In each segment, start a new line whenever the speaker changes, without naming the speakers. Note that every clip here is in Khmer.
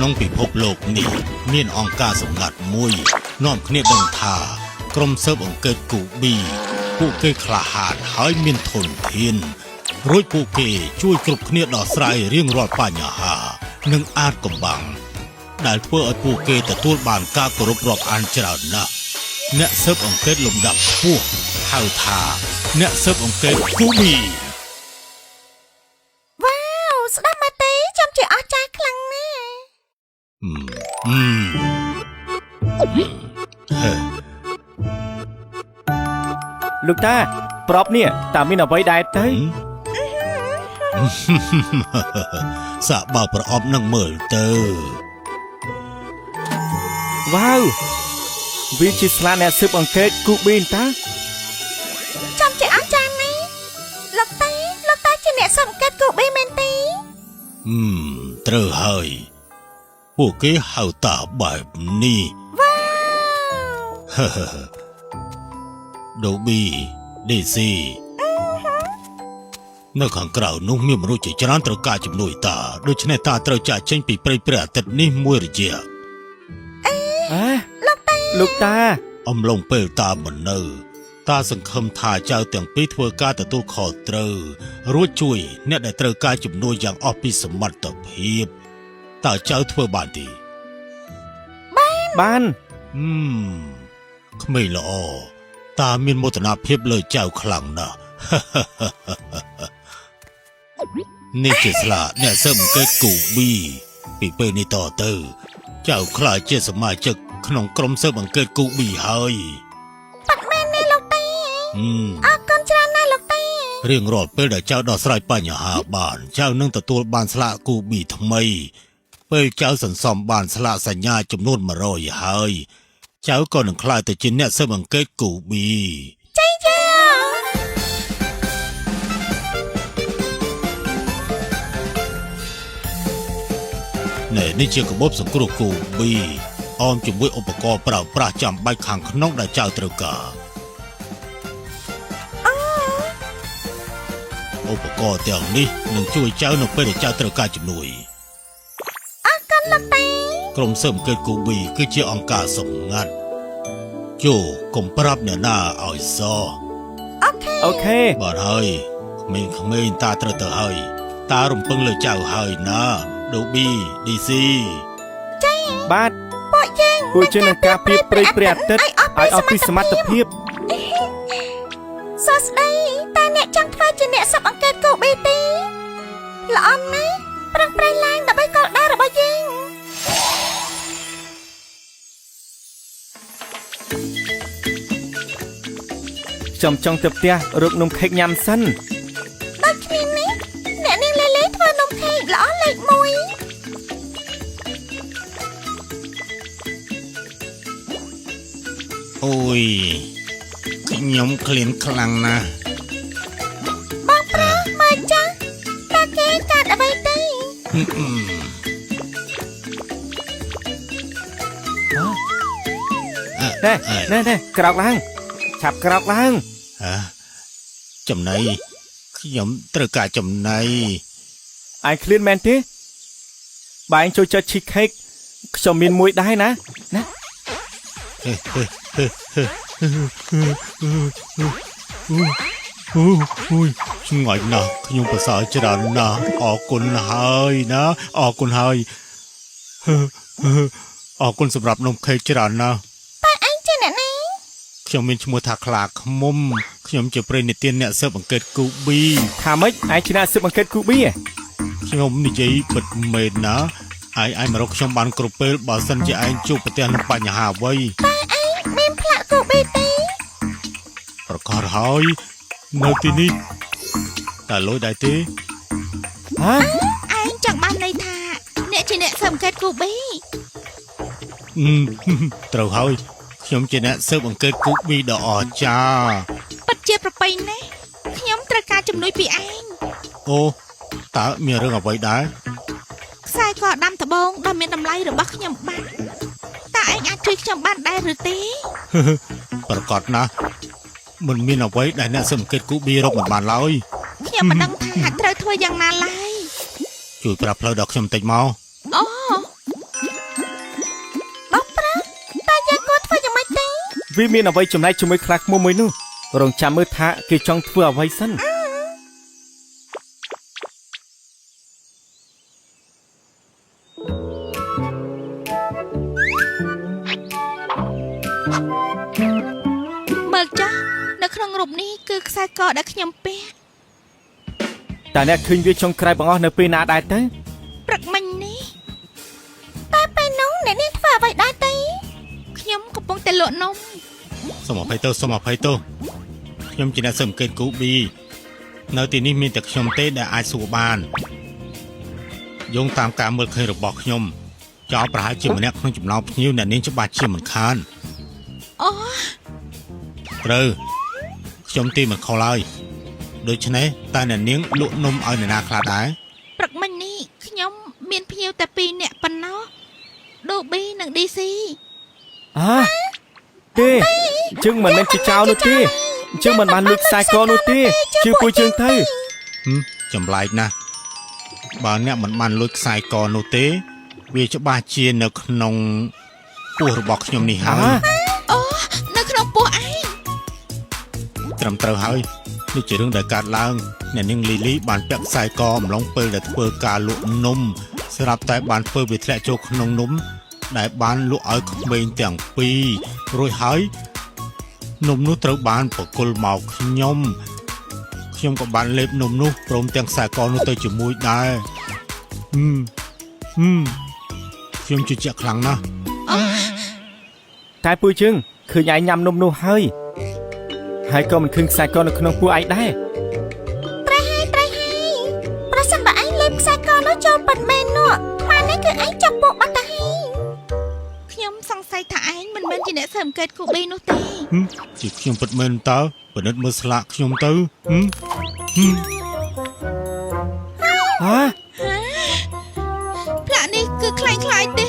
ក្នុងពិភពលោកនេះមានអង្គការសម្ងាត់មួយនាំគ្នាដឹងថាក្រុមស៊ើបអង្កេតគូប៊ីពួកគេក្លាហានហើយមានធនធានរួចពួកគេជួយគ្រប់គ្នាដោះស្រាយរៀងរាល់បញ្ហានិងអាចកំបាំងដែលធ្វើឲ្យពួកគេទទួលបានការគោរពរាប់អានច្រើនណាស់អ្នកស៊ើបអង្កេតលំដាប់ខ្ពស់ហៅថាអ្នកស៊ើបអង្កេតគូប៊ី
វ៉ាវស្ដាប់មកទេចាំជាអស្ចារ្យខ្លាំងណាស់
លោកតាប្របនេះតើមានអ្វីដែរទៅ
សាកបើប្រអប់នឹងមើលទៅ
វ៉ាវវាជាស្លាអ្នកស៊ើបអង្កេតគូប៊ីនតា
ចាំជាអស្ចារ្យណាស់លោកតាជាអ្នកស៊ើបអង្កេតគូប៊ីមែនទេ
ត្រូវហើយពួកគេហៅតាបែបនេះ
វ៉ាវ
ដូប៊ីដេស៊ីនៅខាងក្រៅនោះមានមនុស្សជាច្រើនត្រូវការជំនួយតាដូច្នេះតាត្រូវចាកចេញពីព្រៃព្រះអាទិត្យនេះមួយរយៈ
លោកតា
អំឡុងពេលតាមិននៅតាសង្ឃឹមថាចៅទាំងពីរធ្វើការទទួលខុសត្រូវរួចជួយអ្នកដែលត្រូវការជំនួយយ៉ាងអស់ពីសមត្ថភាពតើចៅធ្វើបានទេ
បាន
ក្មេងល្អតាមានមោទនភាពលើចៅខ្លាំងណាស់នេះជាស្លាអ្នកស៊ើបអង្កេតគូប៊ីពីពេលនេះតទៅចៅខ្លាចជាសមាជិកក្នុងក្រុមស៊ើបអង្កេតគូប៊ីហើយ
បាត់មែនទេលោកតាអរគុណច្រើនណាស់លោកតា
រៀងរាល់ពេលដែលចៅដោះស្រាយបញ្ហាបានចៅនឹងទទួលបានស្លាកគូប៊ីថ្មីពេលចៅសន្សំបានស្លាកសញ្ញាចំនួន100ហើយចៅក៏នឹងក្លាយទៅជាអ្នកស៊ើបអង្កេតគូប៊ី
ចៃយ៉ា
នេះជាកាបូបសង្គ្រោះគូប៊ីអមជាមួយឧបករណ៍ប្រើប្រាស់ចាំបាច់ខាងក្នុងដែលចៅត្រូវការឧបករណ៍ទាំងនេះនឹងជួយចៅនៅពេលដែលចៅត្រូវការជំនួយ
អរគុណលោកតា
ក្រុមស៊ើបអង្កេតគូប៊ីគឺជាអង្គការសម្ងាត់ជូកុំប្រាប់អ្នកណាឲ្យស
អូខេ
បាទហើយក្មេងតាត្រូវទៅហើយតារំពឹងលើចៅហើយណាដូប៊ីឌីស៊ី
ចា៎
បាទ
ពួក
យើងនឹងការពារព្រៃព្រះអាទិត្យឲ្យអស់ពីសមត្ថភាព
សួស្ដីតែអ្នកចង់ធ្វើជាអ្នកស៊ើបអង្កេតគូប៊ីទេល្អណាស់ប្រឹងប្រែងឡើងដើម្បីគោលដៅរបស់យើង
ខ្ញុំចង់ទៅផ្ទះរកនំខេកញ៉ាំសិន
ដូចគ្នានេះអ្នកនាងលេលេធ្វើនំខេកល្អលេខ1
អូយខ្ញុំឃ្លានខ្លាំងណាស់
បងប្រុសមើលចាស់តើគេកើតអ្វីទេ
ណែក្រោកឡើងឆាប់ក្រោកឡើង
ចំណៃខ្ញុំត្រូវការចំណៃ
ឯងឃ្លានមែនទេបើឯងចូលចិត្តឈីខេកខ្ញុំមានមួយដែរណា
អូយឆ្ងាញ់ណាស់ខ្ញុំប្រសើរច្រើនណាស់អរគុណហើយណាអរគុណហើយអរគុណសម្រាប់នំខេកច្រើនណាស់
តែឯងជាអ្នកណា
ខ្ញុំមានឈ្មោះថាខ្លាឃ្មុំខ្ញុំជាប្រេនិទានអ្នកស៊ើបអង្កេតគូប៊ី
ថាម៉េចឯងជាអ្នកស៊ើបអង្កេតគូប៊ី
ខ្ញុំនិយាយពិតមែនណាឯងមករកខ្ញុំបានគ្រប់ពេលបើសិនជាឯងជួបប្រទះនឹងបញ្ហាអ្វី
តែឯងមានផ្លាកគូប៊ីទេ
ប្រកាសហើយនៅទីនេះតែលុយដែរទេ
ឯងចង់បានន័យថាអ្នកជាអ្នកស៊ើបអង្កេតគូប៊ី
ត្រូវហើយខ្ញុំជាអ្នកស៊ើបអង្កេតគូប៊ីដ៏អស្ចារ្យ
ពិតជាប្រពៃណាស់ខ្ញុំត្រូវការជំនួយពីឯង
អូតើមានរឿងអ្វីដែរ
ខ្សែកដាំត្បូងដ៏មានតម្លៃរបស់ខ្ញុំបាទតើឯងអាចជួយខ្ញុំបានដែរឬទេ
ប្រកាសណាស់មិនមានអ្វីដែលអ្នកស៊ើបអង្កេតគូប៊ីរកមិនបានឡើយ
ខ្ញុំមិនដឹងថាត្រូវធ្វើយ៉ាងណាឡើយ
ជួយប្រាប់ផ្លូវដល់ខ្ញុំតិចមក
អូ
វាមានអ្វីចំណែកជាមួយខ្លាក្មួយនោះរងចាំមើលថាគេចង់ធ្វើអ្វីសិន
មើលចាស់នៅក្នុងរូបនេះគឺខ្សែកដែលខ្ញុំពាក់
តែអ្នកឃើញវាចុងក្រោយបងអស់នៅពេលណាដែរទៅ
ព្រឹកមិញនេះតែពេលនោះអ្នកនាងធ្វើអ្វីដែរទេខ្ញុំកំពុងតែលក់នំ
សូមអភ័យទោសសូមអភ័យទោសខ្ញុំជាអ្នកស៊ើបអង្កេតគូប៊ីនៅទីនេះមានតែខ្ញុំទេដែលអាចសួរបានយោងតាមការមើលឃើញរបស់ខ្ញុំចោលប្រហែលជាម្នាក់ក្នុងចំណោមភ្ញៀវអ្នកនាងច្បាស់ជាមិនខាន
អូ
ត្រូវខ្ញុំទីមិនខុសឡើយដូច្នេះតើអ្នកនាងលក់នំឲ្យអ្នកណាខ្លះដែរ
ព្រឹកមិញនេះខ្ញុំមានភ្ញៀវតែ2នាក់ប៉ុណ្ណោះដូប៊ីនិង DC
ទេជើងមិនមែនជាចោលនោះទេជើងមិនបានលួចខ្សែកនោះទេជឿពួកជើងទៅ
ចម្លែកណាស់បើអ្នកមិនបានលួចខ្សែកនោះទេវាច្បាស់ជានៅក្នុងពោះរបស់ខ្ញុំនេះហើយ
អូនៅក្នុងពោះឯង
ត្រឹមត្រូវហើយនេះជារឿងដែលកើតឡើងអ្នកនាងលីលីបានពាក់ខ្សែកអំឡុងពេលដែលធ្វើការលក់នំស្រាប់តែបានធ្វើវាធ្លាក់ចូលក្នុងនំដែលបានលក់ឲ្យក្មេងទាំងពីររួចហើយនំនោះត្រូវបានបកគលមកខ្ញុំក៏បានលេបនំនោះព្រមទាំងខ្សែកនោះទៅជាមួយដែរខ្ញុំជឿជាក់ខ្លាំងណាស់
តែពួកជើងឃើញឯងញ៉ាំនំនោះហើយក៏មិនឃើញខ្សែកនៅក្នុងពោះឯងដែរ
ត្រៃហើយប្រសិនបើឯងលេបខ្សែកនោះចូលប៉ាត់មែននោះម៉ែនេះគឺឯងចាប់ពួកបាត់ទៅហើយខ្ញុំសង្ស័យថាឯងមិនមែនជាអ្នកស៊ើបអង្កេតគូប៊ីនោះទេ
ជាខ្ញុំពិតមែនតើពិនិត្យមើលស្លាកខ្ញុំទៅ
ផ្លាកនេះគឺคล้ายៗទេ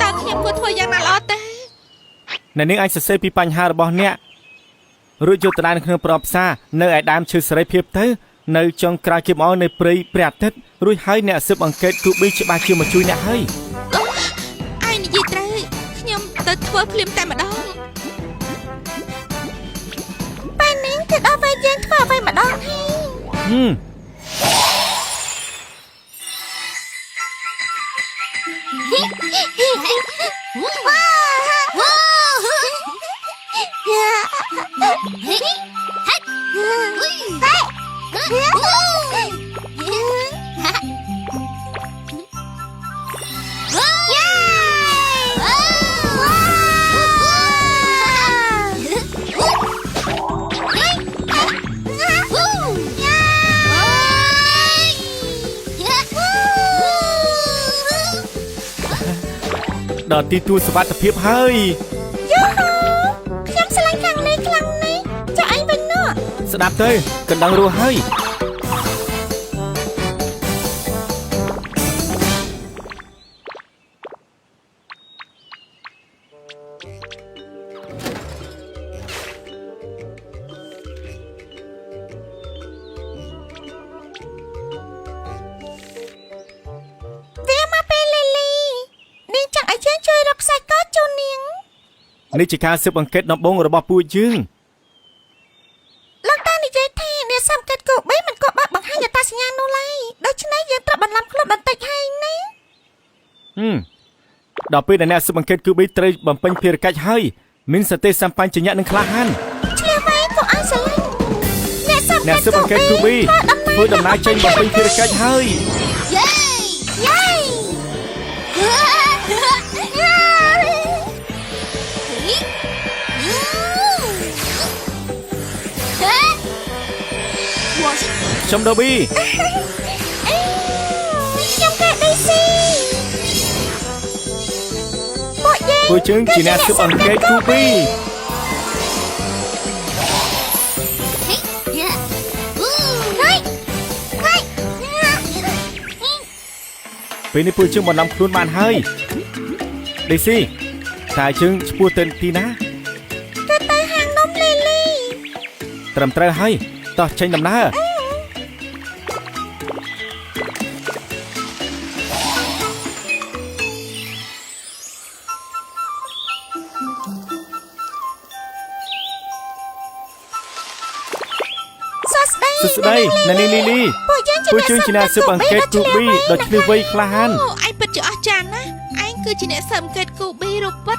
តើខ្ញុំគួរធ្វើយ៉ាងណាល្អទេ
អ្នកនាងអាចសរសេរពីបញ្ហារបស់អ្នករួចយកទៅដាក់នៅក្នុងប្រអប់ផ្សារនៅឯដើមឈើសេរីភាពទៅនៅចុងក្រោយគៀបអោនៃព្រៃព្រះអាទិត្យរួចហើយអ្នកស៊ើបអង្កេតគូប៊ីច្បាស់ជាមកជួយអ្នកហើយ
ឯងនិយាយត្រូវខ្ញុំទៅធ្វើភ្លាមតែម្ដងប៉ែនាងគឺដល់ពេលយើងធ្វើអ្វីម្ដងហើយ
ដល់ទីទួលសុវត្ថិភាពហើយ
យូហូខ្ញុំស្រឡាញ់ខាងនេះខ្លាំងណាស់ចាឯងវិញនោះ
ស្ដាប់ទៅកណ្ដឹងរស់ហើយ
វាមកពេលលីលីនាងចង់ឲ្យយើងជួយរកខ្សែកជូននាង
នេះជាការស៊ើបអង្កេតដំបូងរបស់ពួកយើង
លោកតានិយាយថាអ្នកសំកាត់គូប៊ីមិនក៏បាក់បង្ហាញអត្តសញ្ញាណនោះឡើយដូច្នេះយើងត្រូវបន្លំខ្លួនបន្តិចហើយណា
ដល់ពេលដែលអ្នកស៊ើបអង្កេតគូប៊ីត្រូវបំពេញភារកិច្ចហើយមានសតិសម្បញ្ញៈនិងក្លាហាន
ឆ្លៀវវៃក៏ឲ្យស្រឡាញ់អ្នកសំ
អ្នកស៊ើបអង្កេតគូប៊ីធ្វើដំណើរចេញបំពេញភារកិច្ចហើយ
យេយេ
ខ្ញុំដូប៊ី
ខ្ញុំគេ DC
ពួកយើងជាអ្នកស៊ើបអង្កេតគូប៊ីពេលនេះពួកយើងបន្លំខ្លួនបានហើយ DC តើយើងឈ្មោះទៅទីណា
ទៅហាងនំលីលី
ត្រឹមត្រូវហើយតោះចេញដំណើរ
យ
សុស្ដីណានីលីលី
ពួកយើងជាអ្នកស៊ើបអង្កេត
គូប៊ីដ៏ឈ្លាសវៃក្លាហាន
អូឯងពិតជាអស្ចារ្យណាស់ឯងគឺជាអ្នកស៊ើបអង្កេតគូប៊ីរូបពិត